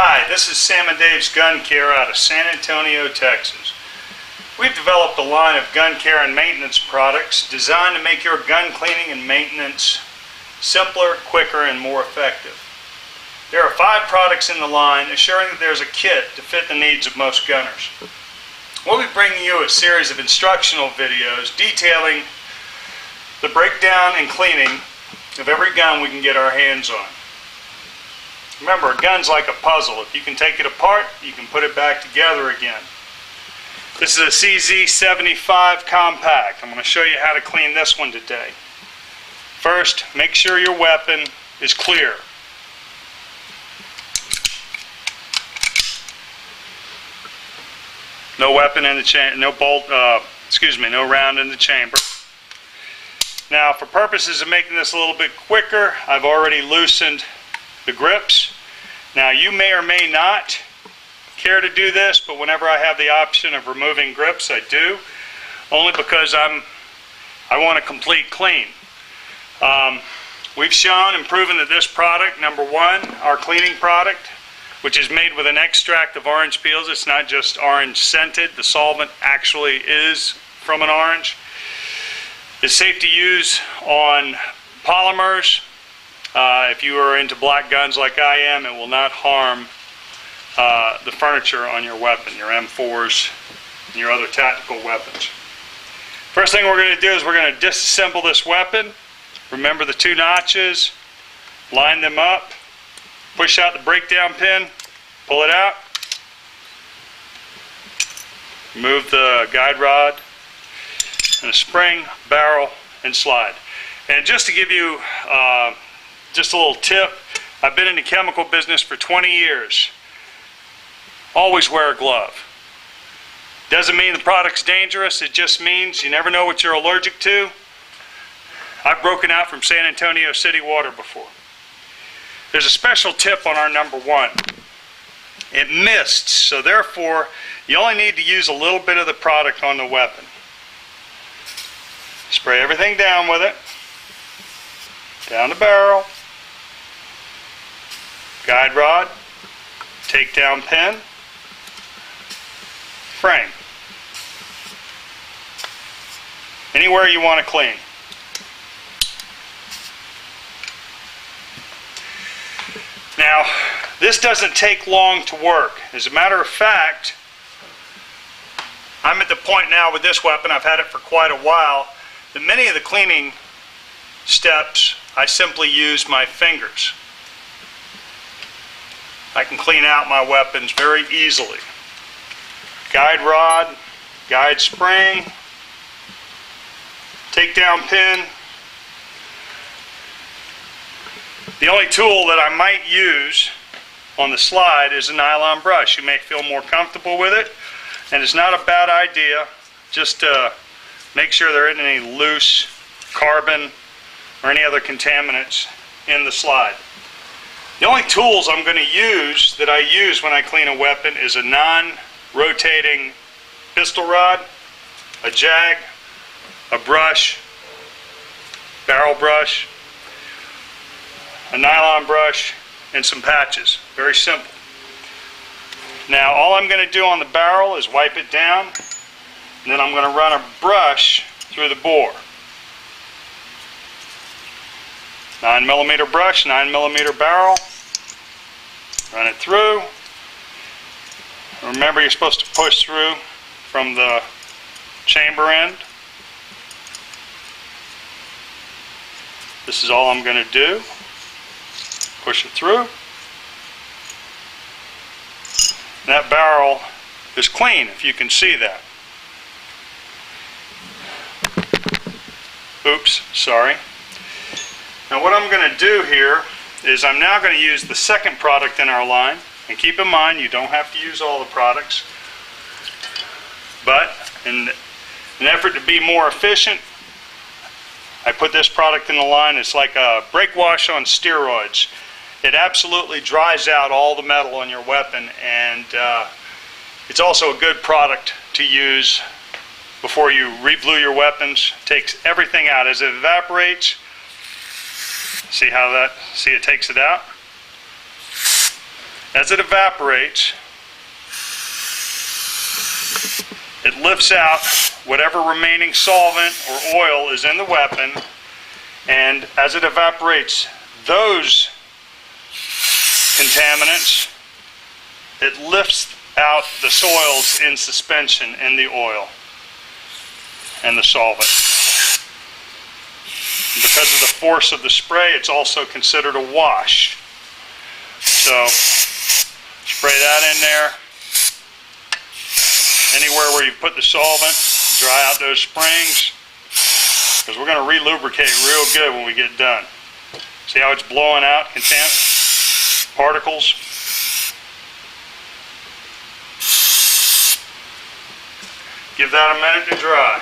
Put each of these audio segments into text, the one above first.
Hi, this is Sam and Dave's Gun Care out of San Antonio, Texas. We've developed a line of gun care and maintenance products designed to make your gun cleaning and maintenance simpler, quicker, and more effective. There are 5 products in the line, assuring that there's a kit to fit the needs of most gunners. We'll be bringing you a series of instructional videos detailing the breakdown and cleaning of every gun we can get our hands on. Remember, a gun's like a puzzle. If you can take it apart, you can put it back together again. This is a CZ75 Compact. I'm going to show you how to clean this one today. First, make sure your weapon is clear. No weapon in the chamber, no round in the chamber. Now, for purposes of making this a little bit quicker, I've already loosened the grips. Now, you may or may not care to do this, but whenever I have the option of removing grips, I do, only because I want a complete clean. We've shown and proven that this product, number one, our cleaning product, which is made with an extract of orange peels, it's not just orange scented, the solvent actually is from an orange, is safe to use on polymers. If you are into black guns like I am, it will not harm the furniture on your weapon, your M4s, and your other tactical weapons. First thing we're going to do is we're going to disassemble this weapon. Remember the 2 notches, line them up, push out the breakdown pin, pull it out, remove the guide rod, and a spring, barrel, and slide. And just to give you just a little tip, I've been in the chemical business for 20 years. Always wear a glove. Doesn't mean the product's dangerous, it just means you never know what you're allergic to. I've broken out from San Antonio City Water before. There's a special tip on our number 1. It mists, so therefore you only need to use a little bit of the product on the weapon. Spray everything down with it. Down the barrel. Guide rod. Takedown pin. Frame. Anywhere you want to clean. Now, this doesn't take long to work. As a matter of fact, I'm at the point now with this weapon, I've had it for quite a while, that many of the cleaning steps, I simply use my fingers. I can clean out my weapons very easily. Guide rod, guide spring, takedown pin. The only tool that I might use on the slide is a nylon brush. You may feel more comfortable with it, and it's not a bad idea just to make sure there isn't any loose carbon or any other contaminants in the slide. The only tools I'm going to use that I use when I clean a weapon is a non-rotating pistol rod, a jag, a brush, barrel brush, a nylon brush, and some patches. Very simple. Now all I'm going to do on the barrel is wipe it down, and then I'm going to run a brush through the bore. 9mm brush, 9mm barrel. Run it through. Remember, you're supposed to push through from the chamber end. This is all I'm going to do. Push it through. That barrel is clean, if you can see that. Oops, sorry. Now what I'm going to do here is I'm now going to use the second product in our line. And keep in mind, you don't have to use all the products. But in an effort to be more efficient, I put this product in the line. It's like a brake wash on steroids. It absolutely dries out all the metal on your weapon, and it's also a good product to use before you re-blue your weapons. Takes everything out. As it evaporates, see it takes it out? As it evaporates, it lifts out whatever remaining solvent or oil is in the weapon, and as it evaporates those contaminants, it lifts out the soils in suspension in the oil and the solvent. Because of the force of the spray, it's also considered a wash. So, spray that in there. Anywhere where you put the solvent, dry out those springs, because we're going to re-lubricate real good when we get done. See how it's blowing out particles? Give that a minute to dry.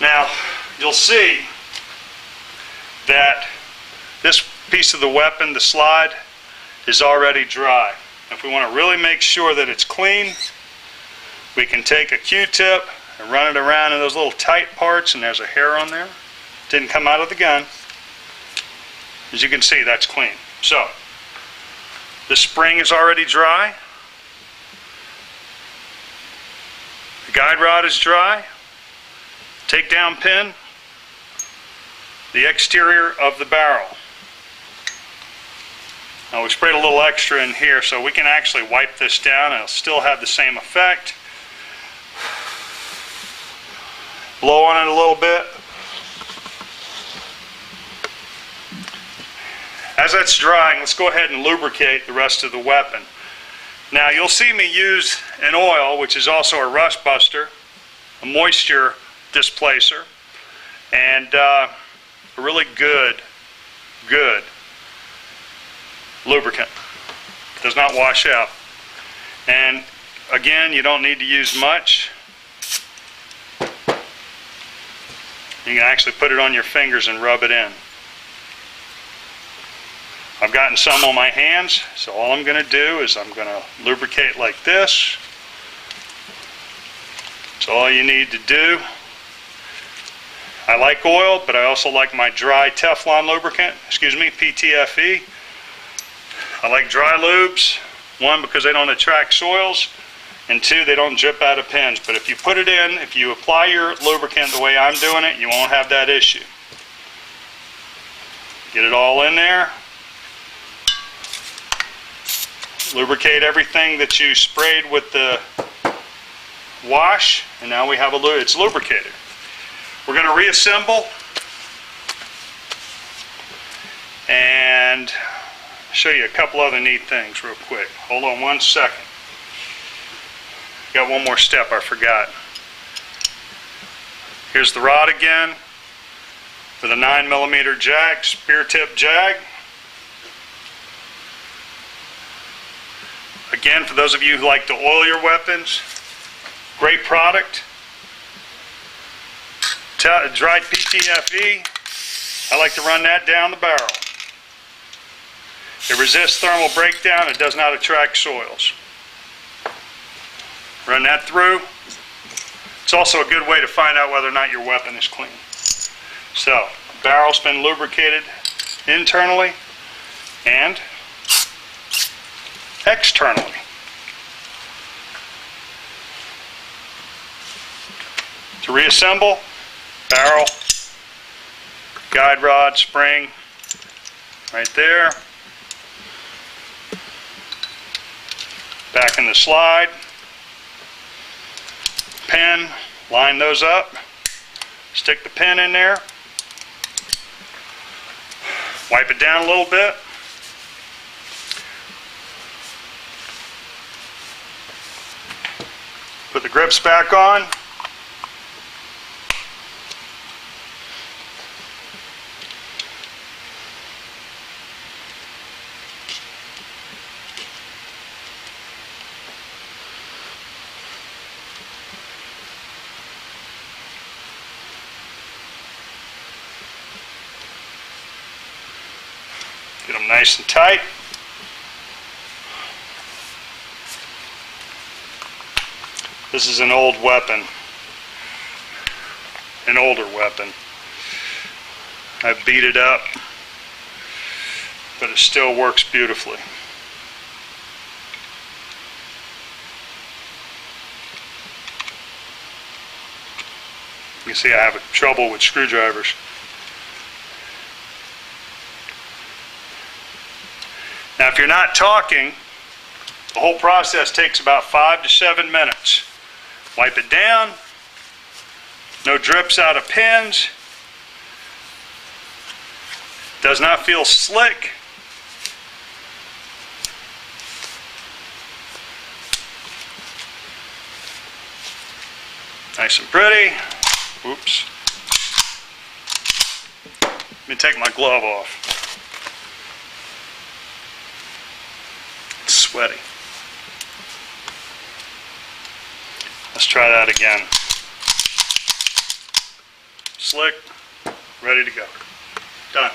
Now, you'll see that this piece of the weapon, the slide, is already dry. If we want to really make sure that it's clean, we can take a Q-tip and run it around in those little tight parts, and there's a hair on there. Didn't come out of the gun. As you can see, that's clean. So, the spring is already dry. The guide rod is dry. Takedown pin. The exterior of the barrel. Now we sprayed a little extra in here so we can actually wipe this down and it'll still have the same effect. Blow on it a little bit. As that's drying, let's go ahead and lubricate the rest of the weapon. Now you'll see me use an oil which is also a rust buster, a moisture displacer, and a really good lubricant. Does not wash out. And again, you don't need to use much. You can actually put it on your fingers and rub it in. I've gotten some on my hands, so all I'm going to do is I'm going to lubricate like this. That's all you need to do. I like oil, but I also like my dry Teflon lubricant, PTFE. I like dry lubes, one, because they don't attract soils, and two, they don't drip out of pins. But if you put it in, if you apply your lubricant the way I'm doing it, you won't have that issue. Get it all in there. Lubricate everything that you sprayed with the wash, and now we have it's lubricated. We're going to reassemble and show you a couple other neat things real quick. Hold on one second. Got one more step I forgot. Here's the rod again with a 9mm jag, spear tip jag. Again, for those of you who like to oil your weapons, great product. Dried PTFE, I like to run that down the barrel. It resists thermal breakdown, it does not attract soils. Run that through. It's also a good way to find out whether or not your weapon is clean. So, the barrel's been lubricated internally and externally. To reassemble, barrel, guide rod, spring, right there. Back in the slide. Pin, line those up. Stick the pin in there. Wipe it down a little bit. Put the grips back on. Get them nice and tight. This is an old weapon, an older weapon. I've beat it up, but it still works beautifully. You see I have trouble with screwdrivers. Now if you're not talking, the whole process takes about 5 to 7 minutes. Wipe it down, no drips out of pins, does not feel slick. Nice and pretty. Oops. Let me take my glove off. It's sweaty. Let's try that again. Slick, ready to go. Done.